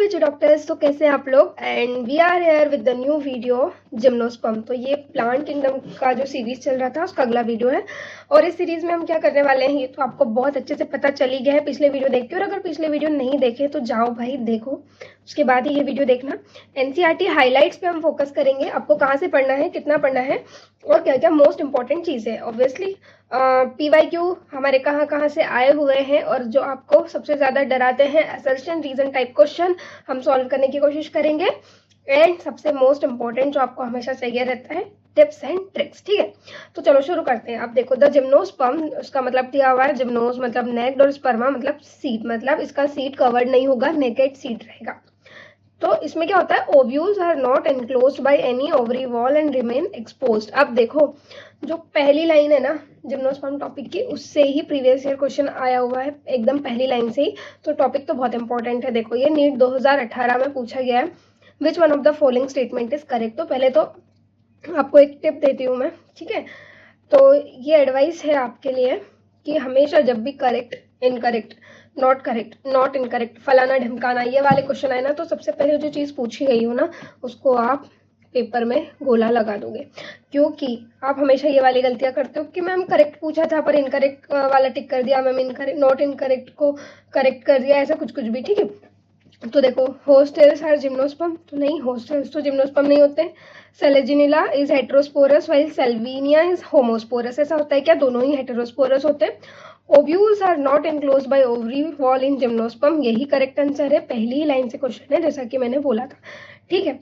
विच doctors. तो कैसे हैं आप लोग? And we are here with the new video gymnosperm. तो ये प्लांट किंगडम का जो सीरीज चल रहा था उसका अगला वीडियो है और इस सीरीज में हम क्या करने वाले हैं ये तो आपको बहुत अच्छे से पता चल ही गया है पिछले वीडियो देख के। और अगर पिछले वीडियो नहीं देखे तो जाओ भाई देखो, उसके बाद ही ये वीडियो देखना। एनसीईआरटी हाइलाइट्स पे हम फोकस करेंगे, आपको कहाँ से पढ़ना है, कितना पढ़ना है और क्या क्या मोस्ट इंपॉर्टेंट चीज़ है। ऑब्वियसली पीवाईक्यू हमारे कहाँ कहाँ से आए हुए हैं और जो आपको सबसे ज़्यादा डराते हैं असर्शन रीजन टाइप क्वेश्चन हम सॉल्व करने की कोशिश करेंगे। एंड सबसे मोस्ट इंपॉर्टेंट जो आपको हमेशा चाहिए रहता है टिप्स एंड ट्रिक्स। ठीक है, तो चलो शुरू करते हैं। अब देखो द जिम्नोस्पर्म, उसका मतलब दिया हुआ है जिम्नोस मतलब नेक्ड और स्पर्मा मतलब सीड, मतलब इसका सीड कवर्ड नहीं होगा, नेकेड सीड रहेगा। तो इसमें क्या होता है, ovules are not enclosed by any ovary wall and remain exposed. अब देखो जो पहली लाइन है ना जिम्नोस्पर्म टॉपिक की, उससे ही प्रीवियस ईयर क्वेश्चन आया हुआ है एकदम पहली लाइन से ही। तो टॉपिक तो बहुत इंपॉर्टेंट है। देखो ये नीट 2018 में पूछा गया है, which one of the following statement is correct. तो पहले तो आपको एक टिप देती हूँ मैं, ठीक है। तो ये एडवाइस है आपके लिए कि हमेशा जब भी correct, incorrect, not correct, not incorrect, फलाना ढिमकाना ये वाले क्वेश्चन आए ना तो सबसे पहले जो चीज़ पूछी गई हो ना उसको आप पेपर में गोला लगा दोगे, क्योंकि आप हमेशा ये वाली गलतियां करते हो कि मैम करेक्ट पूछा था पर इनकरेक्ट वाला टिक कर दिया, मैम इनकरेक्ट नॉट इनकरेक्ट को करेक्ट कर दिया, ऐसा कुछ कुछ भी। ठीक है, तो देखो होस्टेल्स आर जिम्नोस्पर्म, तो नहीं, होस्टेल्स तो जिम्नोस्पर्म नहीं होते। Selaginella is heterosporous while Salvinia is homosporous. ऐसा होता है क्या? दोनों ही हेटेरोस्पोरस होते हैं। Ovules are not enclosed by ovary wall in gymnosperm, यही करेक्ट आंसर है, पहली ही लाइन से क्वेश्चन है जैसा कि मैंने बोला था। ठीक है,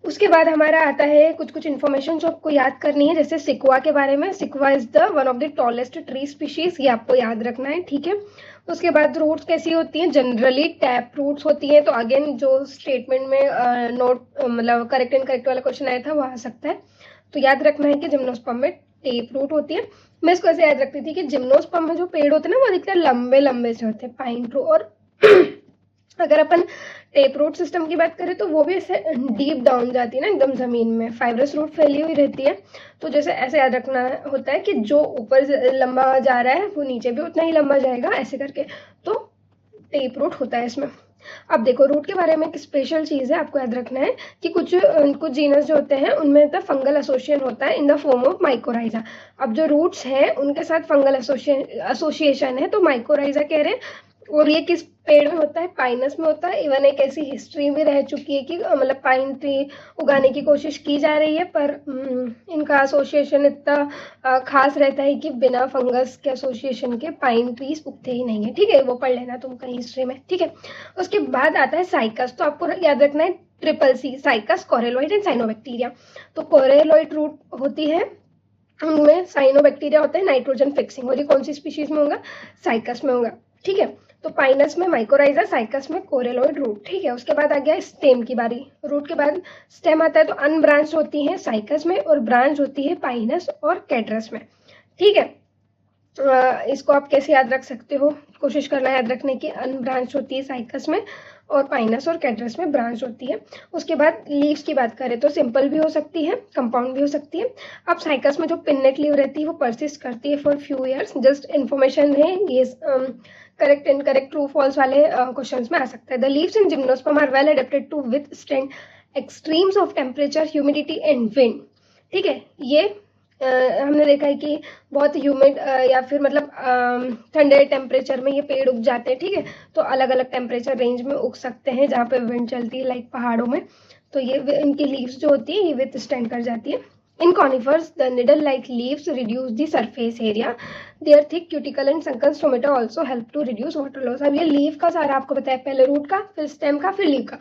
उसके बाद हमारा आता है कुछ कुछ इन्फॉर्मेशन जो आपको याद करनी है, जैसे सिक्वा के बारे में। Sequoia is the one of the tallest tree species, ये आपको याद रखना है। ठीक है, उसके बाद रूट्स कैसी होती हैं, जनरली टैप रूट्स होती हैं। तो अगेन जो स्टेटमेंट में नोट मतलब करेक्ट एंड करेक्ट वाला क्वेश्चन आया था वो आ सकता है। तो याद रखना है कि जिम्नोस्पर्म में टेप रूट होती है। मैं इसको ऐसे याद रखती थी कि जिम्नोस्पर्म में जो पेड़ होते हैं ना वो अधिकतर लंबे लंबे से होते हैं, पाइन ट्रू। और अगर अपन टेप रूट सिस्टम की बात करें तो वो भी ऐसे डीप डाउन जाती है ना एकदम जमीन में, फाइब्रस रूट फैली हुई रहती है। तो जैसे ऐसे याद रखना होता है कि जो ऊपर लंबा जा रहा है वो नीचे भी उतना ही लंबा जाएगा, ऐसे करके। तो टेप रूट होता है इसमें। अब देखो रूट के बारे में एक स्पेशल चीज़ है, आपको याद रखना है कि कुछ कुछ जीनस जो होते हैं उनमें द फंगल एसोसिएशन होता है in the form of mycorrhiza. अब जो रूट्स हैं उनके साथ फंगल एसोसिएशन है, तो माइकोराइजा कह रहे हैं। और ये किस पेड़ में होता है? पाइनस में होता है। इवन एक ऐसी हिस्ट्री भी रह चुकी है कि मतलब पाइन ट्री उगाने की कोशिश की जा रही है पर इनका एसोसिएशन इतना खास रहता है कि बिना फंगस के एसोसिएशन के पाइन ट्रीज उगते ही नहीं है। ठीक है, वो पढ़ लेना तुम कहीं हिस्ट्री में। ठीक है, उसके बाद आता है साइकस। तो आपको याद रखना है triple C, cycas, coralloid and cyanobacteria. तो कोरेलॉइड रूट होती है, उनमें साइनोबैक्टीरिया होता है नाइट्रोजन फिक्सिंग, और ये कौन सी स्पीशीज में होगा? साइकस में होगा। ठीक है, तो पाइनस में माइकोराइजा, साइकस में कोरेलॉइड रूट। ठीक है, उसके बाद आ गया स्टेम की बारी। रूट के बाद स्टेम आता है, तो अनब्रांच होती है साइकस में और ब्रांच होती है पाइनस और कैड्रस में। ठीक है, इसको आप कैसे याद रख सकते हो, कोशिश करना याद रखने की। अनब्रांच होती है साइकस में और पाइनस और कैड्रस में ब्रांच होती है। उसके बाद लीव्स की बात करें तो सिंपल भी हो सकती है, कंपाउंड भी हो सकती है। अब साइकस में जो पिन्नेट लीव रहती है वो परसिस्ट करती है for few years. Just information है ये, करेक्ट इनकरेक्ट ट्रू फॉल्स वाले क्वेश्चंस में आ सकता है। The leaves in gymnosperm are well adapted to withstand extremes of temperature, humidity and wind. ठीक है, ये हमने देखा है कि बहुत ह्यूमिड या फिर मतलब ठंडे टेम्परेचर में ये पेड़ उग जाते हैं। ठीक है, तो अलग अलग टेम्परेचर रेंज में उग सकते हैं जहाँ पे विंड चलती है, लाइक पहाड़ों में। तो ये इनकी लीव्स जो होती है ये विथ स्टैंड कर जाती है। In conifers the needle like leaves reduce the surface area, their thick cuticle and sunken stomata also help to reduce water loss. अब ये लीव का सारा आपको बताया, पहले रूट का, फिर स्टेम का, फिर लीव का।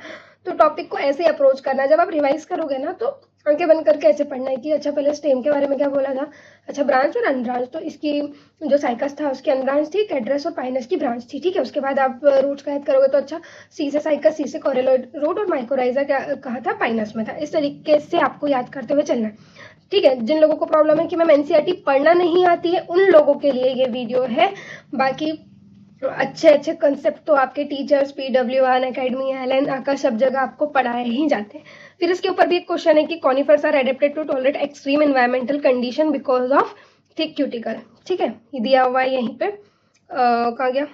तो टॉपिक को ऐसे अप्रोच करना, जब आप रिवाइज करोगे ना तो आंखें बंद करके ऐसे पढ़ना है कि अच्छा पहले स्टेम के बारे में क्या बोला था, अच्छा ब्रांच और अनब्रांच। तो इसकी जो साइकस था उसकी अनब्रांच थी, कैड्रस और पाइनस की ब्रांच थी। ठीक है, उसके बाद आप रूट्स का याद करोगे तो अच्छा सी से साइकस, सी से कोरेलॉइड रूट और माइकोराइजा क्या कहा था, पाइनस में था। इस तरीके से आपको याद करते हुए चलना है। ठीक है, जिन लोगों को प्रॉब्लम है कि मैम एनसीईआरटी पढ़ना नहीं आती है उन लोगों के लिए ये वीडियो है। बाकी अच्छे अच्छे कंसेप्ट तो आपके टीचर्स, PW1 अकेडमी, एलन आकाश सब जगह आपको पढ़ाए ही जाते हैं। फिर इसके ऊपर भी एक क्वेश्चन है कि conifers are adapted to tolerate extreme environmental condition because of thick cuticle. ठीक है, ये दिया हुआ है यहीं पे, कहाँ गया,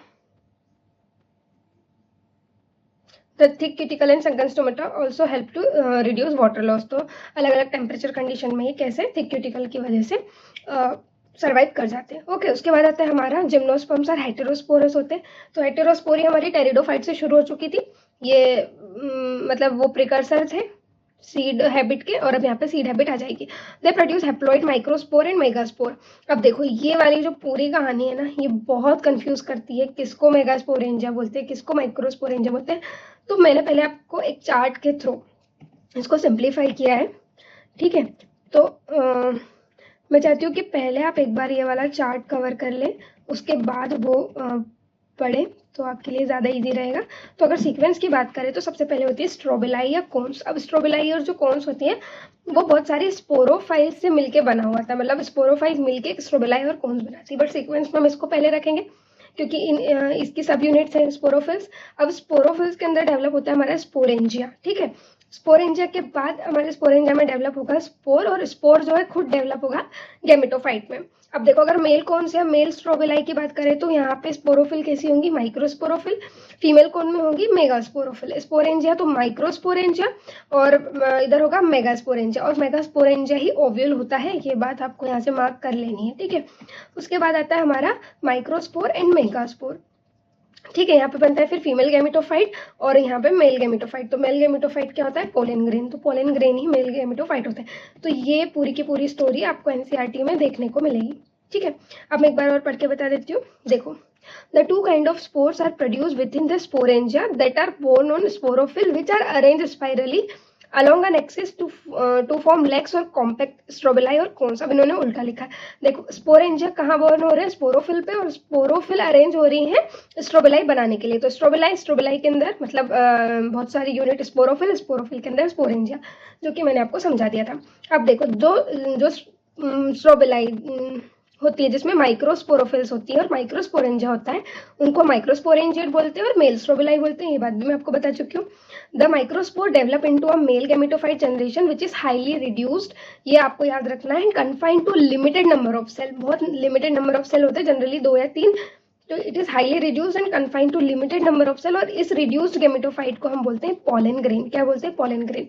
the thick cuticle and sunken stomata also help to reduce water loss. तो अलग अलग टेम्परेचर कंडीशन में ही कैसे थिक क्यूटिकल की वजह से सर्वाइव कर जाते हैं। ओके, उसके बाद आता है हमारा जिम्नोस्पर्म्स और हेटेरोस्पोरस होते हैं। तो हेटेरोस्पोरी हमारी टेरिडोफाइट से शुरू हो चुकी थी, ये मतलब वो प्रिकर्सर थे सीड हैबिट के, और अब यहाँ पे सीड हैबिट आ जाएगी। They produce haploid microspore and megaspore. अब देखो ये वाली जो पूरी कहानी है ना, ये बहुत कंफ्यूज करती है, किसको मेगास्पोरेंजिया बोलते हैं, किसको माइक्रोस्पोरेंजिया बोलते हैं। तो मैंने पहले आपको एक चार्ट के थ्रू इसको सिंप्लीफाई किया है, ठीक है। तो मैं चाहती हूँ कि पहले आप एक बार ये वाला चार्ट कवर कर लें, उसके बाद वो पढ़ें, तो आपके लिए ज़्यादा इजी रहेगा। तो अगर सीक्वेंस की बात करें तो सबसे पहले होती है स्ट्रोबिलाई या कोन्स। अब स्ट्रोबिलाई और जो कोन्स होती हैं वो बहुत सारी स्पोरोफाइल से मिलके बना हुआ था, मतलब स्पोरोफाइल मिलके स्ट्रोबिलाई और कोन्स बनाती है। बट सीक्वेंस में हम इसको पहले रखेंगे क्योंकि इसकी सब यूनिट्स हैं स्पोरोफिल्स। अब स्पोरोफिल्स के अंदर डेवलप होता है हमारा स्पोरेंजिया, ठीक है। स्पोरेंजिया के बाद हमारे स्पोरेंजिया में डेवलप होगा स्पोर, और स्पोर जो है खुद डेवलप होगा गैमेटोफाइट में। अब देखो अगर मेल कौन से मेल स्ट्रोबिलाई की बात करें तो यहाँ पे स्पोरोफिल कैसी होंगी, माइक्रोस्पोरोफिल। फीमेल कौन में होंगी, मेगास्पोरोफिल। स्पोरेंजिया तो माइक्रोस्पोरेंजिया, और इधर होगा मेगास्पोरेंजिया, और मेगास्पोरेंजिया ही ओव्यूल होता है, ये बात आपको यहाँ से मार्क कर लेनी है, ठीक है। उसके बाद आता है हमारा माइक्रोस्पोर एंड मेगास्पोर, ठीक है। यहाँ पे बनता है फिर फीमेल गैमेटोफाइट और यहाँ पे मेल गैमेटोफाइट। तो मेल गैमेटोफाइट क्या होता है, पोलन ग्रेन, तो पोलन ग्रेन ही मेल गैमेटोफाइट होता है। तो ये पूरी की पूरी स्टोरी आपको एनसीईआरटी में देखने को मिलेगी, ठीक है। अब मैं एक बार और पढ़ के बता देती हूँ। देखो, the two kind of spores are produced within the sporangia that are borne on sporophyll which are arranged spirally along an axis to form legs और compact strobili और cones। अब इन्होंने उल्टा लिखा है। देखो स्पोरेंजिया कहाँ बॉर्न हो रहे हैं, स्पोरोफिल पे, और स्पोरोफिल अरेंज हो रही है स्ट्रोबिलाई बनाने के लिए। तो स्ट्रोबिलाई के अंदर मतलब बहुत सारी यूनिट स्पोरोफिल, स्पोरोफिल के अंदर स्पोरेंजिया, जो कि मैंने आपको समझा दिया था। अब देखो जो स्ट्रोबिलाई होती है जिसमें माइक्रोस्पोरोफिल्स होती है और माइक्रोस्पोरेंजिया होता है, उनको माइक्रोस्पोरेंजिएट बोलते हैं और मेल स्ट्रोबिलाई बोलते हैं, ये बात भी मैं आपको बता चुकी हूँ। The microspore develop into a male gametophyte generation which is highly reduced, ये आपको याद रखना है, confined to limited number of cell. बहुत लिमिटेड नंबर ऑफ सेल होते हैं, जनरली 2 या 3। तो it is highly reduced and confined to limited number of cell, और इस रिड्यूस्ड गैमेटोफाइट को हम बोलते हैं पोलन ग्रेन। क्या बोलते हैं, pollen grain.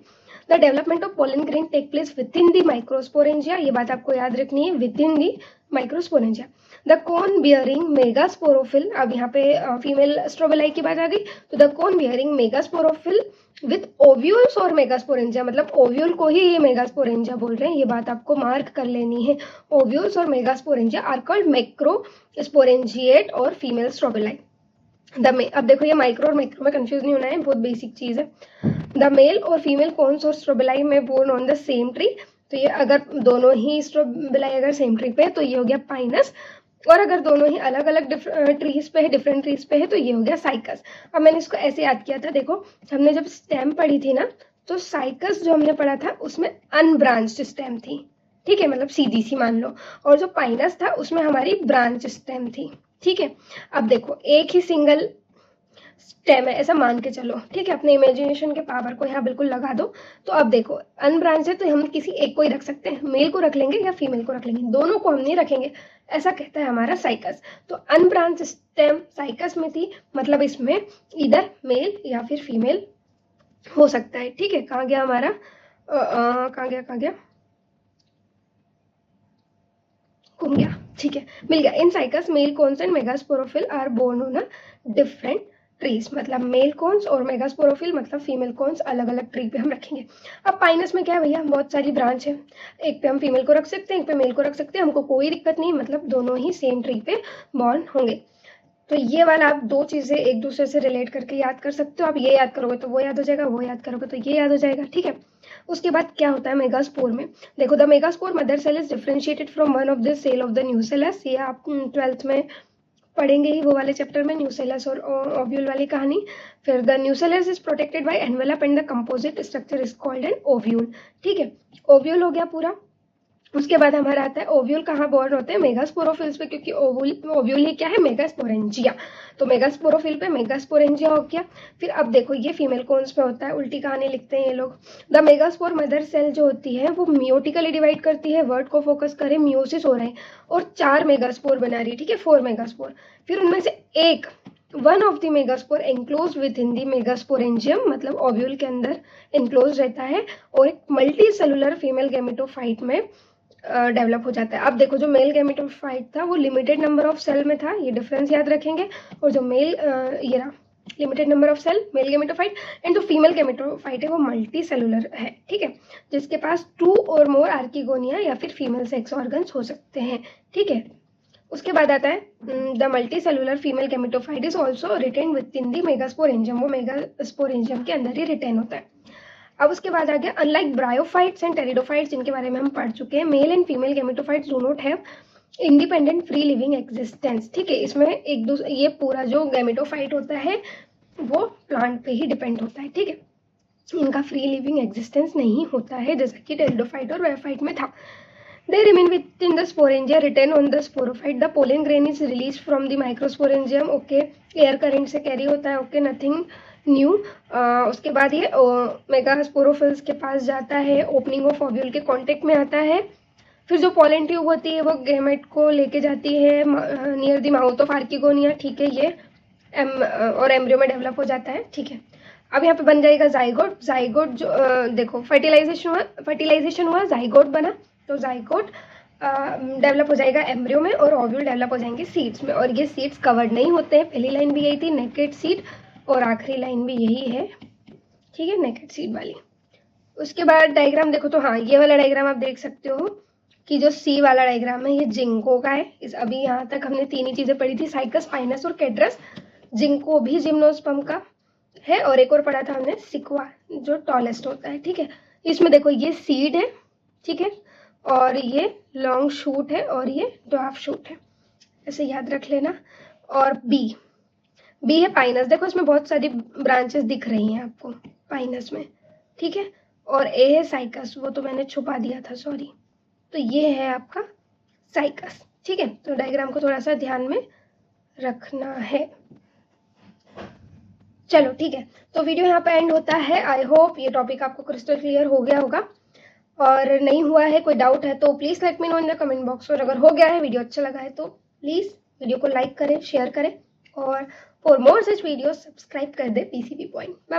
The development of pollen grain take place within the microsporangia, ये बात आपको याद रखनी है, within the microsporangia. The cone bearing megasporophyll, अब यहाँ पे फीमेल स्ट्रोबिलाई की बात आ गई, तो the cone bearing megasporophyll with ovules और मेगास्पोरेंजिया, मतलब ओव्यूल को ही ये मेगास्पोरेंजिया बोल रहे हैं, ये बात आपको मार्क कर लेनी है। ओव्यूल्स और मेगास्पोरेंजिया आर कॉल्ड मैक्रोस्पोरेंजिएट और फीमेल स्ट्रोबिलाई। अब देखो ये माइक्रो और मैक्रो में कंफ्यूज नहीं होना है, बहुत बेसिक चीज है। द मेल और फीमेल कोन्स और स्ट्रोबिलाई में borne on the same tree, तो ये अगर दोनों ही स्ट्रोबिलाई अगर सेम ट्री पे है तो ये हो गया पाइनस, और अगर दोनों ही अलग अलग ट्रीज पे है, डिफरेंट ट्रीज पे है, तो ये हो गया साइकस। अब मैंने इसको ऐसे याद किया था, देखो हमने जब स्टेम पढ़ी थी ना, तो साइकस जो हमने पढ़ा था उसमें अनब्रांच्ड स्टेम थी, ठीक है, मतलब सीधी सी मान लो, और जो पाइनस था उसमें हमारी ब्रांच स्टेम थी, ठीक है। अब देखो एक ही सिंगल स्टेम है ऐसा मान के चलो, ठीक है, अपने इमेजिनेशन के पावर को यहाँ बिल्कुल लगा दो। तो अब देखो अनब्रांच है तो हम किसी एक को ही रख सकते हैं, मेल को रख लेंगे या फीमेल को रख लेंगे, दोनों को हम नहीं रखेंगे, ऐसा कहता है हमारा साइकस। तो अनब्रांच स्टेम साइकस में थी, मतलब इसमें इधर मेल या फिर फीमेल हो सकता है, ठीक है। कहाँ गया हमारा, कहाँ गया, घूम गया, ठीक है, मिल गया। In cycas male cones and megasporophyll are borne on a different trees, मतलब मेल कोन्स और मेगास्पोरोफिल मतलब फीमेल कोन्स अलग अलग ट्री पे हम रखेंगे। अब पाइनस में क्या है भैया, बहुत सारी ब्रांच है, एक पे हम फीमेल को रख सकते हैं, एक पे मेल को रख सकते हैं, हमको कोई दिक्कत नहीं, मतलब दोनों ही सेम ट्री पे बॉर्न होंगे। तो ये वाला आप दो चीजें एक दूसरे से रिलेट करके याद कर सकते हो। आप ये याद करोगे तो वो याद हो जाएगा, वो याद करोगे तो ये याद हो जाएगा, ठीक है। उसके बाद क्या होता है मेगास्पोर में, देखो the megaspore mother cell is differentiated from one of the cell of the nucellus, ये आप 12th में पढ़ेंगे ही, वो वाले चैप्टर में न्यूसेलस और ओव्यूल वाली कहानी। फिर the nucellus is protected by envelope and the composite structure is called an ovule, ठीक है। ओव्यूल हो गया पूरा। उसके बाद हमारा आता है ओव्यूल कहाँ बॉर्न होते हैं, मेगास्पोरोफिल्स पे, क्योंकि ओव्यूल ही क्या है, मेगास्पोरेंजिया, तो मेगास्पोरोफिल पे मेगास्पोरेंजिया हो गया। फिर अब देखो ये फीमेल कोन्स पे होता है, उल्टी कहानी लिखते हैं ये लोग। द मेगास्पोर मदर सेल जो होती है वो मियोटिकली डिवाइड करती है, वर्ड को फोकस करें, मियोसिस हो रहा है, और 4 मेगास्पोर बना रही है, ठीक है, 4 मेगास्पोर। फिर उनमें से एक one of the megaspore enclose with in the megasporangium, मतलब ओव्यूल के अंदर एनक्लोज रहता है और एक मल्टी सेलुलर फीमेल गैमेटोफाइट में डेवलप हो जाता है। अब देखो जो मेल गैमेटोफाइट था वो लिमिटेड नंबर ऑफ सेल में था, ये डिफरेंस याद रखेंगे, और जो मेल ये रहा limited number of cell male gametophyte, and जो फीमेल गैमेटोफाइट है वो मल्टी सेलुलर है, ठीक है, जिसके पास 2 और मोर आर्किगोनिया या फिर फीमेल सेक्स ऑर्गन्स हो सकते हैं, ठीक है। उसके बाद आता है the multi cellular female gametophyte is also retained within the megasporangium, वो मेगास्पोरेंजियम के अंदर ही रिटेन होता है। अब उसके बाद आ गया अनलाइक ब्रायोफाइट्स एंड टेरिडोफाइट्स, जिनके बारे में हम पढ़ चुके हैं, male and female gametophytes do not have independent free living existence, ठीक है। इसमें एक दूसरे ये पूरा जो गैमेटोफाइट होता है वो प्लांट पे ही डिपेंड होता है, ठीक है, इनका फ्री लिविंग एग्जिस्टेंस नहीं होता है जैसा कि टेरिडोफाइट और ब्रायोफाइट में था। They remain within the sporangia, retain on the sporophyte. The pollen grain is released from the microsporangium. Okay, air current से carry होता है. Okay, nothing new. उसके बाद ये मेगास्पोरोफिल्स के पास जाता है, ओपनिंग ऑफ ओव्यूल के कांटेक्ट में आता है, फिर जो पोलन ट्यूब होती है वो गैमेट को लेके जाती है near the mouth of archegonia, ठीक है, ये और एम्ब्रियो में डेवलप हो जाता है, ठीक है। अब यहाँ पे बन जाएगा जाइगोट। जाइगोट जो देखो फर्टिलाइजेशन हुआ, जाइगोट बना, तो जाइगोट डेवलप हो जाएगा एम्ब्रियो में और ओव्यूल डेवलप हो जाएंगे सीड्स में, और ये सीड्स कवर्ड नहीं होते हैं। पहली लाइन भी यही थी, नेकेड सीड, और आखिरी लाइन भी यही है, ठीक है, नेकेड सीड वाली। उसके बाद डायग्राम देखो तो हाँ, ये वाला डायग्राम आप देख सकते हो कि जो सी वाला डायग्राम है ये जिंको का है। इस अभी यहाँ तक हमने 3 ही चीजें पढ़ी थी, साइकस, पाइनस और कैड्रस। जिंको भी जिम्नोस्पर्म का है, और एक और पढ़ा था हमने सिक्वा जो टॉलेस्ट होता है, ठीक है। इसमें देखो ये सीड है, ठीक है, और ये लॉन्ग शूट है और ये ड्वार्फ शूट है, ऐसे याद रख लेना। और बी है पाइनस, देखो इसमें बहुत सारी ब्रांचेस दिख रही हैं आपको पाइनस में, ठीक है। और ए है साइकस, वो तो मैंने छुपा दिया था, सॉरी। तो ये है आपका साइकस, ठीक है। तो डायग्राम को थोड़ा सा ध्यान में रखना है। चलो ठीक है, तो वीडियो यहाँ पे एंड होता है। आई होप ये टॉपिक आपको क्रिस्टल क्लियर हो गया होगा, और नहीं हुआ है, कोई डाउट है तो please let me know in the comment box. और अगर हो गया है, वीडियो अच्छा लगा है तो प्लीज़ वीडियो को लाइक करें, शेयर करें, और for more such video subscribe कर दे पीसीबी पॉइंट। Bye bye.